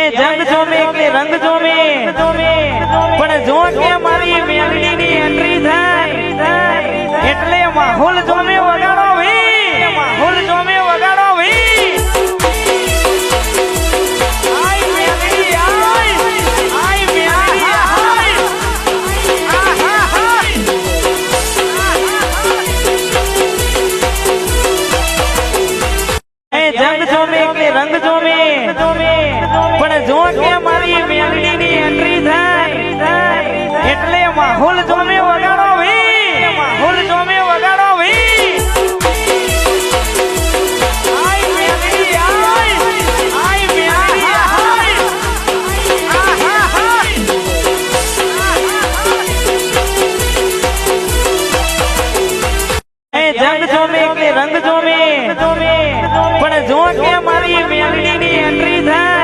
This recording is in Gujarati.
જંગ જોમે કે રંગ જોમે પણ જો કે મારી મેલડીની એન્ટ્રી થાય એટલે માહોલ જોમે વગાડો વી માહોલ જોમે વગાડો વી આય મેલડી આય આય મેલડી આય જંગ જોમે કે રંગ જોમે પણ જો કે મારી મેલડીની એન્ટ્રી થાય એટલે માહોલ જોમે વગાડો વી માહોલ જોમે વગાડો વી આય મેલડી આય આય મેલડી આય જંગ જોમે કે રંગ જોમે પણ જો કે મારી મેલડીની એન્ટ્રી થાય